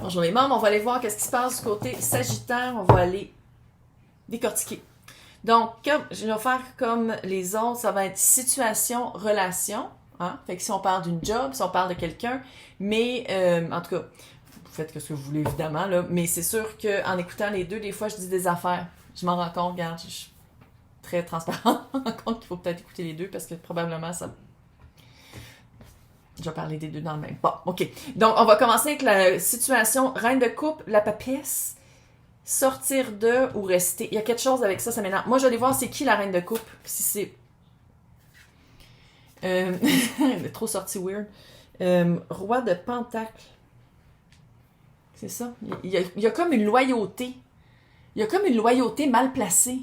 Bonjour les membres, on va aller voir qu'est-ce qui se passe du côté Sagittaire. On va aller décortiquer. Donc, je vais faire comme les autres, ça va être situation, relation. Hein? Fait que si on parle d'une job, si on parle de quelqu'un, mais en tout cas, vous faites ce que vous voulez évidemment, là, mais c'est sûr qu'en écoutant les deux, des fois, je dis des affaires. Je m'en rends compte, regarde, je suis très transparente. Je me rends compte qu'il faut peut-être écouter les deux parce que probablement ça... Je vais parler des deux dans le même. Bon, OK. Donc, on va commencer avec la situation reine de coupe, la papesse. Sortir de ou rester. Il y a quelque chose avec ça, ça m'énerve. Moi, je vais aller voir c'est qui la reine de coupe. Si c'est... Elle est trop sortie weird. Roi de pentacle. C'est ça. Il y a comme une loyauté. Il y a comme une loyauté mal placée.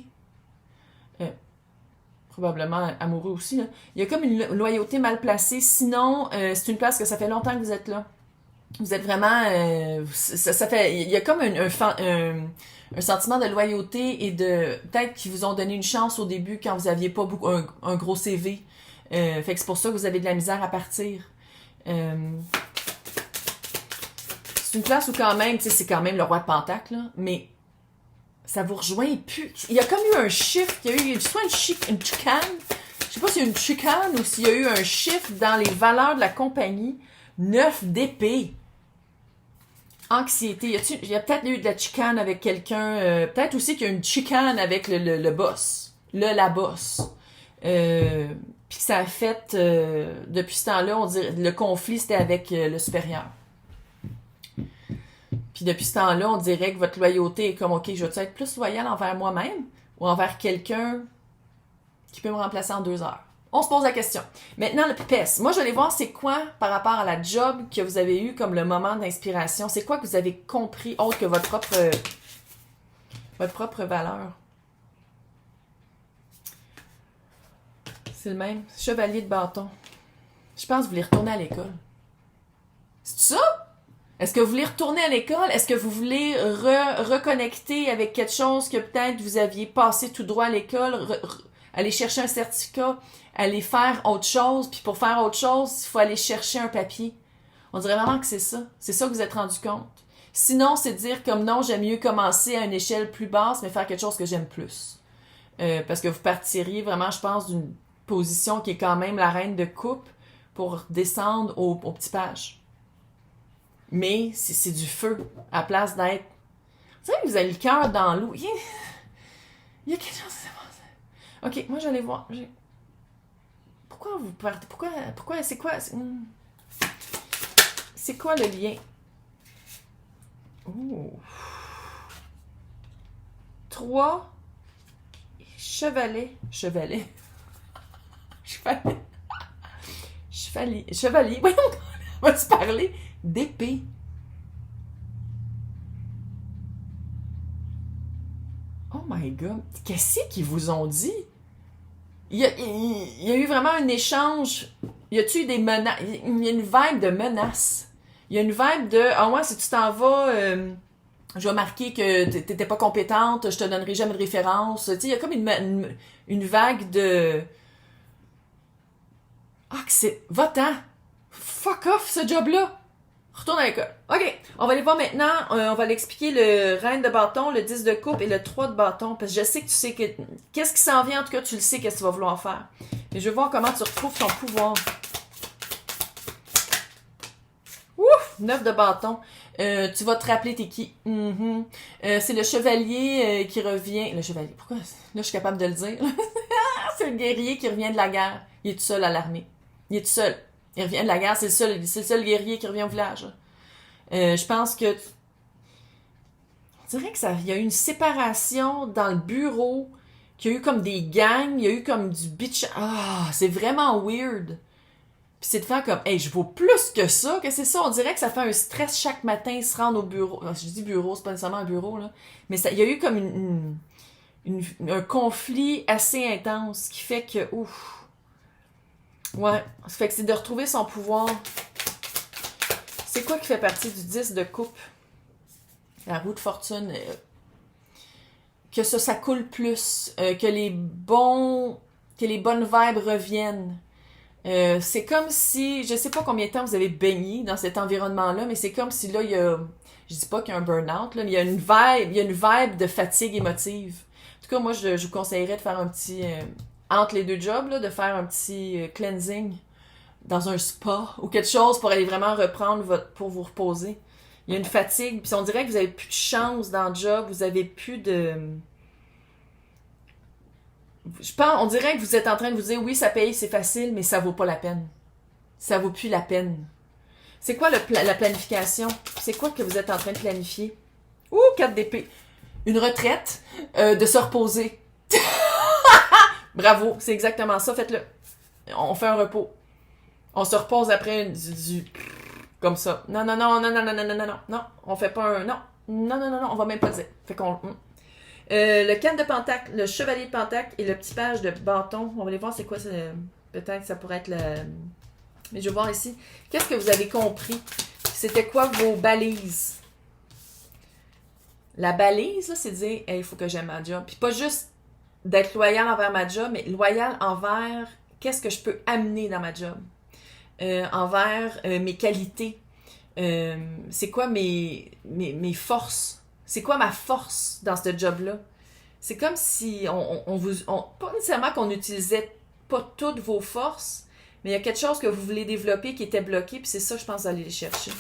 Probablement amoureux aussi. Là. Il y a comme une loyauté mal placée. Sinon, c'est une place que ça fait longtemps que vous êtes là. Vous êtes vraiment... ça fait... Il y a comme un sentiment de loyauté et de... Peut-être qu'ils vous ont donné une chance au début quand vous aviez pas beaucoup un gros CV. Fait que c'est pour ça que vous avez de la misère à partir. C'est une place où quand même, tu sais, c'est quand même le roi de pentacle, là, mais ça vous rejoint plus. Il y a comme eu un chiffre, il y a eu soit une chicane, je sais pas s'il y a une chicane ou s'il y a eu un chiffre dans les valeurs de la compagnie. 9 d'épée. Anxiété. Il y a peut-être eu de la chicane avec quelqu'un. Peut-être aussi qu'il y a une chicane avec le boss. La boss. Puis que ça a fait... depuis ce temps-là, on dirait le conflit, c'était avec le supérieur. Puis depuis ce temps-là, on dirait que votre loyauté est comme, OK, je veux être plus loyal envers moi-même ou envers quelqu'un qui peut me remplacer en 2 heures? On se pose la question. Maintenant, le PES. Moi, je vais aller voir c'est quoi par rapport à la job que vous avez eu comme le moment d'inspiration. C'est quoi que vous avez compris autre que votre propre valeur? C'est le même. Chevalier de bâton. Je pense que vous voulez retourner à l'école. C'est ça? Est-ce que vous voulez retourner à l'école? Est-ce que vous voulez reconnecter avec quelque chose que peut-être vous aviez passé tout droit à l'école? Aller chercher un certificat? Aller faire autre chose? Puis pour faire autre chose, il faut aller chercher un papier. On dirait vraiment que c'est ça. C'est ça que vous êtes rendu compte. Sinon, c'est de dire comme non, j'aime mieux commencer à une échelle plus basse, mais faire quelque chose que j'aime plus. Parce que vous partiriez vraiment, je pense, d'une position qui est quand même la reine de coupe pour descendre au petit page. Mais c'est du feu, à place d'être... Vous savez que vous avez le cœur dans l'eau. Il y a quelque chose qui s'est passé. OK, moi, je vais aller voir. Pourquoi vous partez? Pourquoi, c'est quoi? C'est quoi le lien? Ouh. 3 chevaliers. Voyons, on va-tu parler d'épée? Oh my God. Qu'est-ce qu'ils vous ont dit? Il y a eu vraiment un échange. Y a-tu eu des menaces? Il y a une vibe de menace. Il y a une vibe de « Ah ouais, si tu t'en vas, je vais marquer que t'étais pas compétente, je te donnerai jamais de référence. » Tu sais, il y a comme une vague de... Ah, que c'est... Va-t'en! Fuck off, ce job-là! Retourne à l'école. OK, on va aller voir maintenant. On va l'expliquer le reine de bâton, le 10 de coupe et le 3 de bâton. Parce que je sais que tu sais que... Qu'est-ce qui s'en vient, en tout cas, tu le sais qu'est-ce que tu vas vouloir faire. Mais je veux voir comment tu retrouves ton pouvoir. Ouf! 9 de bâton. Tu vas te rappeler t'es qui. C'est le chevalier qui revient... Le chevalier, pourquoi? Là, je suis capable de le dire. C'est le guerrier qui revient de la guerre. Il est tout seul à l'armée. Il est tout seul. Il revient de la guerre, c'est le seul guerrier qui revient au village. Je pense que... On dirait qu'il y a eu une séparation dans le bureau, qu'il y a eu comme des gangs, il y a eu comme du bitch... Ah, c'est vraiment weird. Puis c'est de faire comme, hey, je vaux plus que ça, que c'est ça. On dirait que ça fait un stress chaque matin, se rendre au bureau. Je dis bureau, c'est pas nécessairement un bureau, là. Mais il y a eu comme un conflit assez intense qui fait que... Ouf. Ouais, ça fait que c'est de retrouver son pouvoir. C'est quoi qui fait partie du 10 de coupe? La roue de fortune. Que ça coule plus. Que les bonnes vibes reviennent. C'est comme si, je sais pas combien de temps vous avez baigné dans cet environnement-là, mais c'est comme si là, il y a Je dis pas qu'il y a un burn-out, là, mais il y a une vibe de fatigue émotive. En tout cas, moi, je vous conseillerais de faire un petit... entre les deux jobs, là, de faire un petit cleansing dans un spa ou quelque chose pour aller vraiment reprendre pour vous reposer. Il y a une fatigue, puis on dirait que vous avez plus de chance dans le job, vous avez plus de... on dirait que vous êtes en train de vous dire, oui, ça paye, c'est facile, mais ça vaut pas la peine. Ça vaut plus la peine. C'est quoi la planification? C'est quoi que vous êtes en train de planifier? Ouh, 4 d'épée. Une retraite, de se reposer. Bravo, c'est exactement ça, faites-le. On fait un repos. On se repose après comme ça. Non, non, non, non, non, non, non, non, non, non, on fait pas un... Non, non, non, non, non, on va même pas dire. Fait qu'on... le 4 de Pentacle, le chevalier de Pentacle et le petit page de bâton. On va aller voir c'est quoi, peut-être que ça pourrait être le... Mais je vais voir ici. Qu'est-ce que vous avez compris? C'était quoi vos balises? La balise, là, c'est de dire, hey, il faut que j'aime ma job. Puis pas juste d'être loyal envers ma job, mais loyal envers qu'est-ce que je peux amener dans ma job. Envers mes qualités. C'est quoi mes forces? C'est quoi ma force dans ce job-là? C'est comme si pas nécessairement qu'on n'utilisait pas toutes vos forces, mais il y a quelque chose que vous voulez développer qui était bloqué, puis c'est ça, je pense, d'aller les chercher.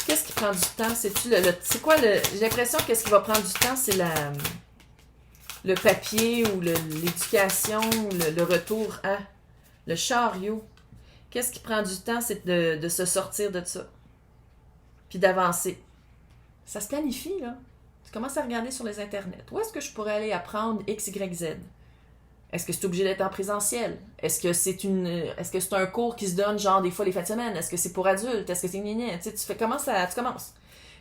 Qu'est-ce qui prend du temps? C'est quoi le... J'ai l'impression que ce qui va prendre du temps, c'est le papier ou l'éducation, le retour à... Le chariot. Qu'est-ce qui prend du temps, c'est de se sortir de ça. Puis d'avancer. Ça se planifie, là. Tu commences à regarder sur les internets. Où est-ce que je pourrais aller apprendre X, Y, Z? Est-ce que c'est obligé d'être en présentiel? Est-ce que c'est un cours qui se donne, genre, des fois, les fins de semaine? Est-ce que c'est pour adultes? Est-ce que c'est gna. Tu sais, tu commences.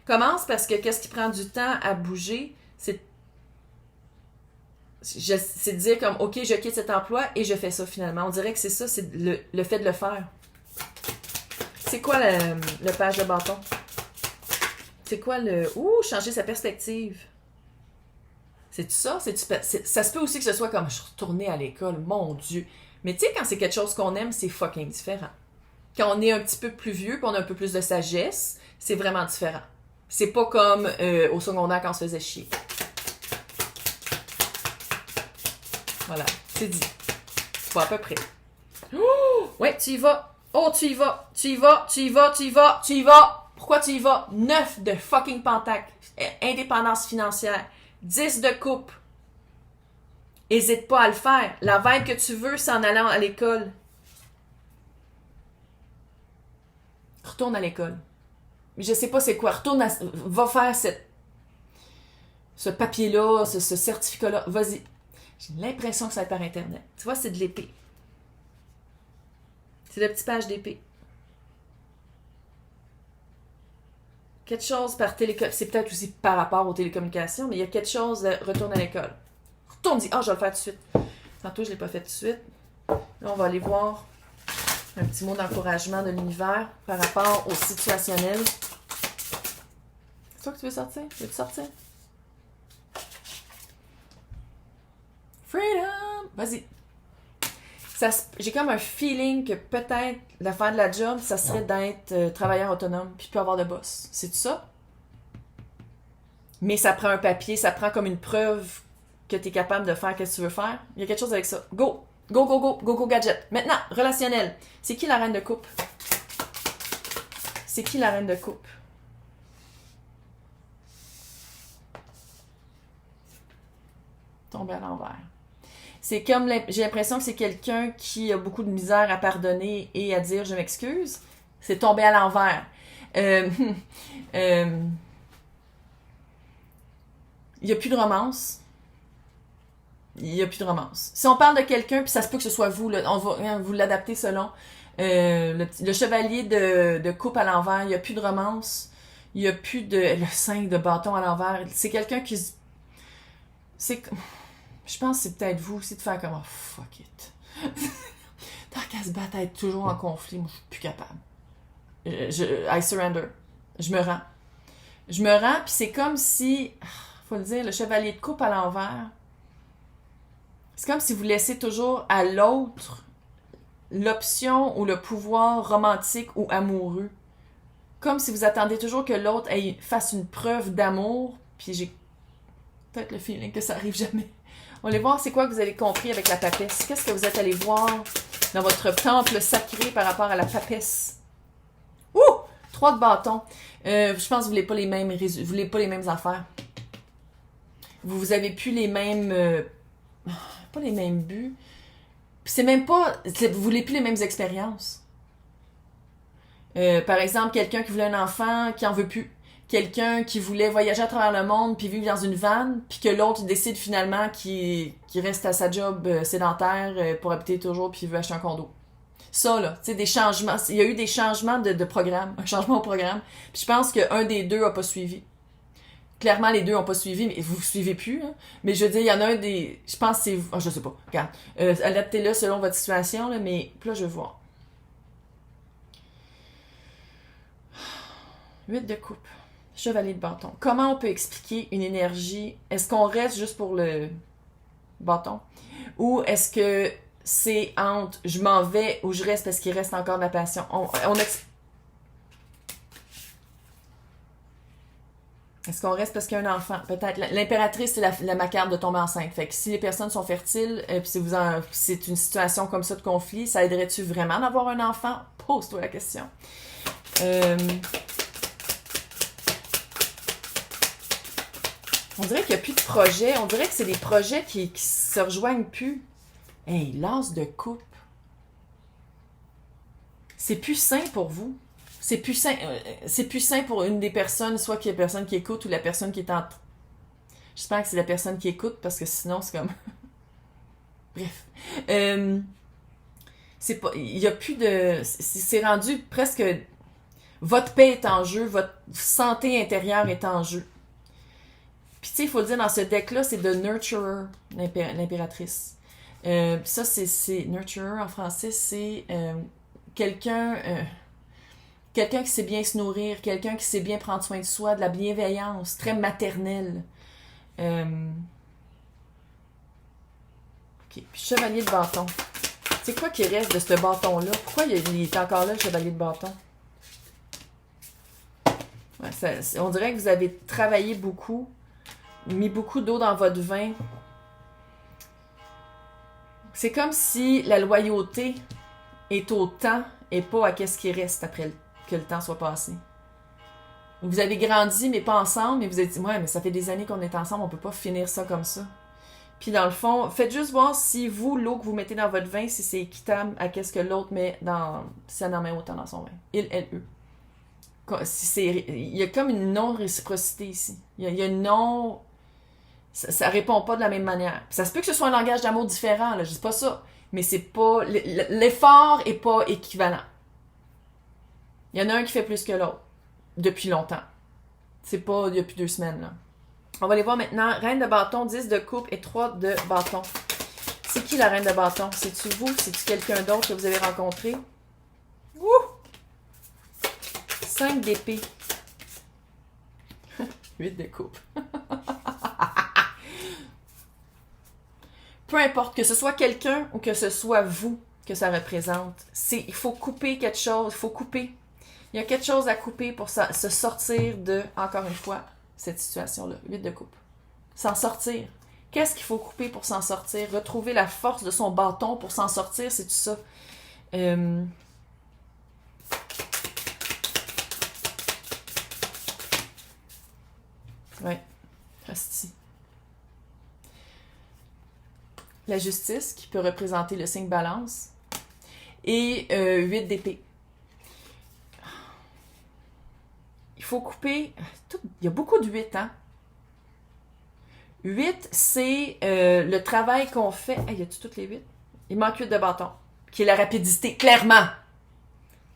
Commence parce que qu'est-ce qui prend du temps à bouger? C'est de dire comme, OK, je quitte cet emploi et je fais ça finalement. On dirait que c'est ça, c'est le fait de le faire. C'est quoi le page de bâton? C'est quoi changer sa perspective. C'est ça? Ça se peut aussi que ce soit comme, je suis retournée à l'école, mon Dieu. Mais tu sais, quand c'est quelque chose qu'on aime, c'est fucking différent. Quand on est un petit peu plus vieux, qu'on a un peu plus de sagesse, c'est vraiment différent. C'est pas comme au secondaire quand on se faisait chier. Voilà, c'est dit. Pas à peu près. Oh! Ouais, tu y vas. Oh, tu y vas. Tu y vas, tu y vas, tu y vas, tu y vas. Pourquoi tu y vas? 9 de fucking Pentacle. Indépendance financière. 10 de coupe. Hésite pas à le faire. La vibe que tu veux, c'est en allant à l'école. Retourne à l'école. Je sais pas c'est quoi. Va faire ce papier-là, ce certificat-là. Vas-y. J'ai l'impression que ça va être par Internet. Tu vois, c'est de l'épée. C'est le petit page d'épée. Quelque chose par télécommunication. C'est peut-être aussi par rapport aux télécommunications, mais il y a quelque chose de retourne à l'école. Retourne, dis, je vais le faire tout de suite. Tantôt, je ne l'ai pas fait tout de suite. Là, on va aller voir un petit mot d'encouragement de l'univers par rapport au situationnel. C'est toi que tu veux sortir? Veux-tu sortir? Freedom! Vas-y. J'ai comme un feeling que peut-être la fin de la job, ça serait d'être travailleur autonome puis pas avoir de boss. C'est tout ça? Mais ça prend un papier, ça prend comme une preuve que tu es capable de faire ce que tu veux faire. Il y a quelque chose avec ça. Go! Go, go, go, go, go, gadget. Maintenant, relationnel. C'est qui la reine de coupe? C'est qui la reine de coupe? Tomber à l'envers. C'est comme, j'ai l'impression que c'est quelqu'un qui a beaucoup de misère à pardonner et à dire je m'excuse. C'est tomber à l'envers. Il n'y a plus de romance. Il n'y a plus de romance. Si on parle de quelqu'un, puis ça se peut que ce soit vous, là, on va vous l'adapter selon le chevalier de coupe à l'envers, il n'y a plus de romance. Il n'y a plus de... Le 5 de bâton à l'envers. C'est quelqu'un qui... Je pense que c'est peut-être vous aussi de faire comme oh, fuck it. Tant qu'à se battre à être toujours en conflit, moi je suis plus capable. I surrender. Je me rends. Puis c'est comme si, faut le dire, le chevalier de coupe à l'envers, c'est comme si vous laissez toujours à l'autre l'option ou le pouvoir romantique ou amoureux. comme si vous attendez toujours que l'autre fasse une preuve d'amour, puis j'ai peut-être le feeling que ça arrive jamais. On va aller voir c'est quoi que vous avez compris avec la papesse. Qu'est-ce que vous êtes allé voir dans votre temple sacré par rapport à la papesse? Ouh! 3 de bâton. Je pense que vous voulez pas les mêmes vous voulez pas les mêmes affaires. Vous avez plus les mêmes... pas les mêmes buts. C'est même pas... Vous voulez plus les mêmes expériences. Par exemple, quelqu'un qui voulait un enfant qui en veut plus. Quelqu'un qui voulait voyager à travers le monde puis vivre dans une vanne, puis que l'autre décide finalement qu'il reste à sa job sédentaire pour habiter toujours puis il veut acheter un condo. Ça, là, tu sais, des changements. Il y a eu des changements de programme, un changement au programme. Puis je pense qu'un des deux a pas suivi. Clairement, les deux ont pas suivi, mais vous suivez plus, hein. Mais je veux dire, il y en a un des... Je pense que c'est... Oh, je sais pas. Regarde. Adaptez-le selon votre situation, là, mais là, je vais voir. 8 de coupe. Chevalier de bâton. Comment on peut expliquer une énergie? Est-ce qu'on reste juste pour le bâton? Ou est-ce que c'est entre je m'en vais ou je reste parce qu'il reste encore de la passion? Est-ce qu'on reste parce qu'il y a un enfant? Peut-être. L'impératrice, c'est ma carte de tomber enceinte. Fait que si les personnes sont fertiles, puis c'est une situation comme ça de conflit, ça aiderait-tu vraiment d'avoir un enfant? Pose-toi la question. On dirait qu'il n'y a plus de projets. On dirait que c'est des projets qui se rejoignent plus. Hey, l'as de coupe. C'est plus sain pour vous. C'est plus sain pour une des personnes, soit qu'il y a la personne qui écoute ou la personne qui est en... J'espère que c'est la personne qui écoute, parce que sinon, c'est comme... Bref. C'est pas... Il y a plus de... C'est rendu presque... Votre paix est en jeu, votre santé intérieure est en jeu. Puis tu sais, il faut le dire, dans ce deck-là, c'est de Nurturer, l'impératrice. Ça, c'est Nurturer en français, c'est quelqu'un qui sait bien se nourrir, quelqu'un qui sait bien prendre soin de soi, de la bienveillance, très maternelle. OK. Puis chevalier de bâton. C'est quoi qui reste de ce bâton-là? Pourquoi il est encore là, le chevalier de bâton? Ouais, on dirait que vous avez travaillé beaucoup, mis beaucoup d'eau dans votre vin. C'est comme si la loyauté est au temps et pas à qu'est-ce qui reste après que le temps soit passé. Vous avez grandi, mais pas ensemble, mais vous avez dit, ouais, mais ça fait des années qu'on est ensemble, on peut pas finir ça comme ça. Puis dans le fond, faites juste voir si vous, l'eau que vous mettez dans votre vin, si c'est équitable à qu'est-ce que l'autre met dans... Si elle en met autant dans son vin. Il, elle, eux. Il y a comme une non-réciprocité ici. Il y a une non... Ça répond pas de la même manière. Puis ça se peut que ce soit un langage d'amour différent, là, je dis pas ça. Mais c'est pas... L'effort est pas équivalent. Il y en a un qui fait plus que l'autre. Depuis longtemps. C'est pas depuis 2 semaines, là. On va aller voir maintenant. Reine de bâton, 10 de coupe et 3 de bâton. C'est qui la reine de bâton? C'est-tu vous? C'est-tu quelqu'un d'autre que vous avez rencontré? Ouh! 5 d'épée. 8 de coupe. Peu importe, que ce soit quelqu'un ou que ce soit vous que ça représente, il faut couper quelque chose, il faut couper. Il y a quelque chose à couper pour se sortir de, encore une fois, cette situation-là. 8 de coupe. S'en sortir. Qu'est-ce qu'il faut couper pour s'en sortir? Retrouver la force de son bâton pour s'en sortir, c'est tout ça. Ouais. Hostie. La justice, qui peut représenter le signe balance. Et 8 d'épée. Il faut couper... Il y a beaucoup de 8, hein? 8, c'est le travail qu'on fait... Hey, y a-tu toutes les 8? Il manque 8 de bâton. Qui est la rapidité. Clairement!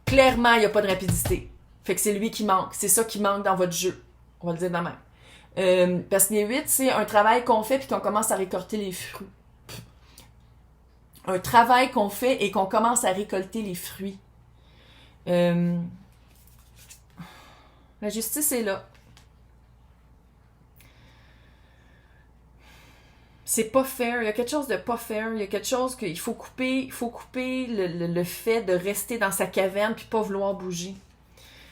Clairement, il n'y a pas de rapidité. Fait que c'est lui qui manque. C'est ça qui manque dans votre jeu. On va le dire de même. Parce que les 8, c'est un travail qu'on fait puis qu'on commence à récolter les fruits. Un travail qu'on fait et qu'on commence à récolter les fruits. La justice est là. C'est pas fair. Il y a quelque chose de pas fair. Il y a quelque chose qu'il faut couper. Il faut couper le fait de rester dans sa caverne puis pas vouloir bouger.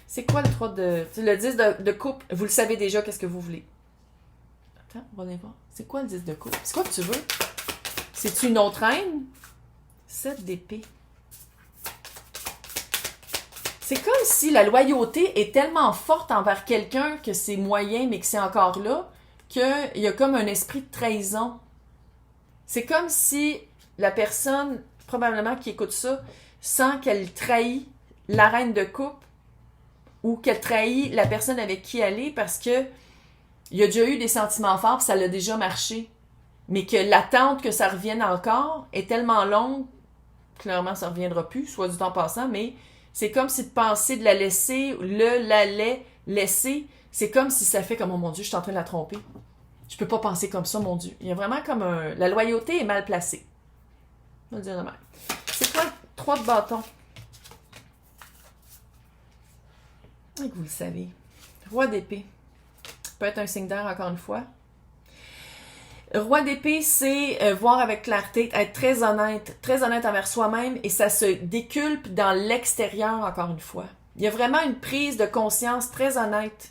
C'est quoi le 3 de... Le 10 de coupe, vous le savez déjà, qu'est-ce que vous voulez. Attends, on va aller voir. C'est quoi le 10 de coupe? C'est quoi que tu veux? C'est-tu une autre reine? 7 d'épée. C'est comme si la loyauté est tellement forte envers quelqu'un que c'est moyen, mais que c'est encore là, qu'il y a comme un esprit de trahison. C'est comme si la personne, probablement qui écoute ça, sent qu'elle trahit la reine de coupe ou qu'elle trahit la personne avec qui elle est parce que il y a déjà eu des sentiments forts, puis ça l'a déjà marché. Mais que l'attente que ça revienne encore est tellement longue, clairement ça ne reviendra plus, soit du temps passant, mais c'est comme si de penser de la laisser, l'allait laisser, c'est comme si ça fait comme, oh mon Dieu, je suis en train de la tromper. Je peux pas penser comme ça, mon Dieu. Il y a vraiment comme un... La loyauté est mal placée. On va dire de même. C'est quoi 3 de bâton? Et que vous le savez. Roi d'épée. Peut être un signe d'air, encore une fois. Roi d'épée, c'est voir avec clarté, être très honnête envers soi-même, et ça se déculpe dans l'extérieur, encore une fois. Il y a vraiment une prise de conscience très honnête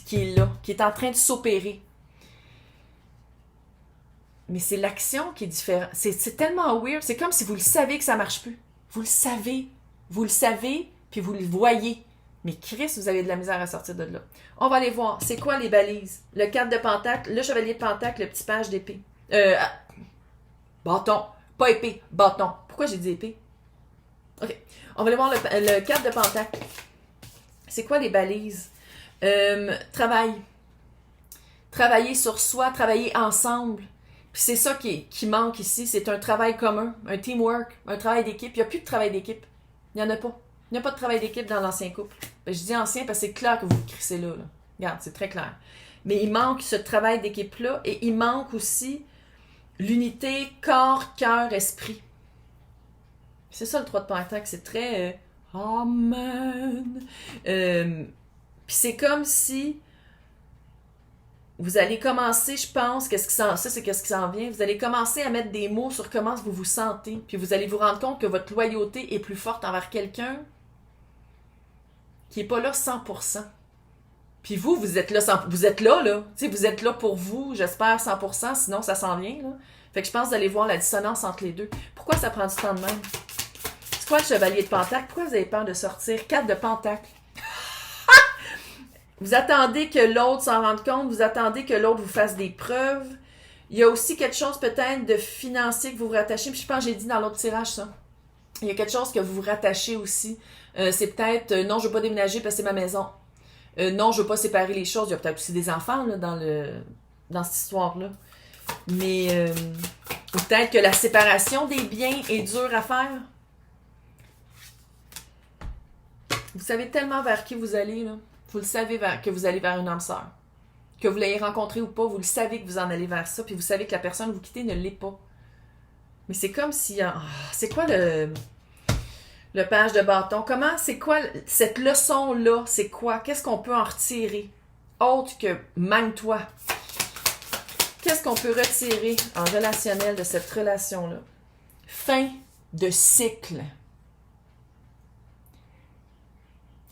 qui est là, qui est en train de s'opérer. Mais c'est l'action qui est différente. C'est tellement weird. C'est comme si vous le savez que ça marche plus. Vous le savez. Vous le savez, puis vous le voyez. Mais Chris, vous avez de la misère à sortir de là. On va aller voir. C'est quoi les balises? Le 4 de pentacle, le chevalier de pentacle, le petit page d'épée. Bâton. Pas épée, bâton. Pourquoi j'ai dit épée? OK. On va aller voir le 4 de pentacle. C'est quoi les balises? Travail. Travailler sur soi, travailler ensemble. Puis c'est ça qui manque ici, c'est un travail commun, un teamwork, un travail d'équipe. Il n'y a plus de travail d'équipe. Il n'y en a pas. Il n'y a pas de travail d'équipe dans l'ancien couple. Ben, je dis ancien parce que c'est clair que vous crissez là. Regarde, c'est très clair. Mais il manque ce travail d'équipe-là et il manque aussi l'unité corps, cœur, esprit. C'est ça le 3 de pentacle, c'est très... Amen. Puis c'est comme si... Vous allez commencer, je pense, ça c'est qu'est-ce qui s'en vient, vous allez commencer à mettre des mots sur comment vous vous sentez, puis vous allez vous rendre compte que votre loyauté est plus forte envers quelqu'un qui n'est pas là 100%. Puis vous êtes là, vous êtes là, tu sais, vous êtes là pour vous, j'espère 100%, sinon ça s'en vient, là. Fait que je pense d'aller voir la dissonance entre les deux. Pourquoi ça prend du temps de même? C'est quoi le chevalier de pentacle? Pourquoi vous avez peur de sortir? 4 de pentacle. Vous attendez que l'autre s'en rende compte, vous attendez que l'autre vous fasse des preuves. Il y a aussi quelque chose peut-être de financier que vous vous rattachez. Puis je pense que j'ai dit dans l'autre tirage ça. Il y a quelque chose que vous vous rattachez aussi. C'est peut-être non, je veux pas déménager parce que c'est ma maison. Non, je veux pas séparer les choses. Il y a peut-être aussi des enfants là, dans cette histoire-là. Mais peut-être que la séparation des biens est dure à faire. Vous savez tellement vers qui vous allez, là. Vous le savez que vous allez vers une âme sœur. Que vous l'ayez rencontré ou pas, vous le savez que vous en allez vers ça, puis vous savez que la personne que vous quittez ne l'est pas. Mais c'est comme si... c'est quoi le page de bâton? C'est quoi cette leçon-là? C'est quoi? Qu'est-ce qu'on peut en retirer? Autre que magne-toi. Qu'est-ce qu'on peut retirer en relationnel de cette relation-là? Fin de cycle.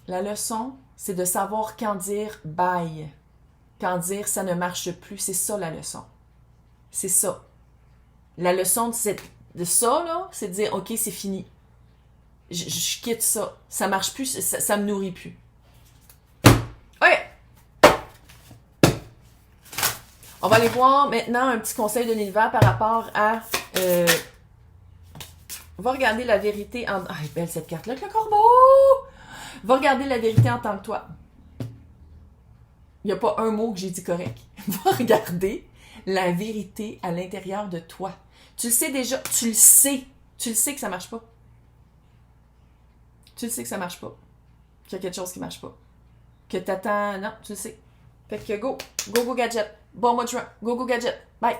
La leçon, c'est de savoir quand dire bye, quand dire ça ne marche plus. C'est ça la leçon. C'est ça. La leçon de ça, là, c'est de dire ok, c'est fini. Je quitte ça. Ça marche plus, ça me nourrit plus. OK. On va aller voir maintenant un petit conseil de l'univers par rapport à... on va regarder la vérité en... Ah, elle est belle cette carte-là avec le corbeau! Va regarder la vérité en tant que toi. Il n'y a pas un mot que j'ai dit correct. Va regarder la vérité à l'intérieur de toi. Tu le sais déjà. Tu le sais. Tu le sais que ça marche pas. Tu le sais que ça marche pas. Qu'il y a quelque chose qui marche pas. Que t'attends... Non, tu le sais. Fait que go. Go, go, gadget. Bon mois de juin. Go, go, gadget. Bye.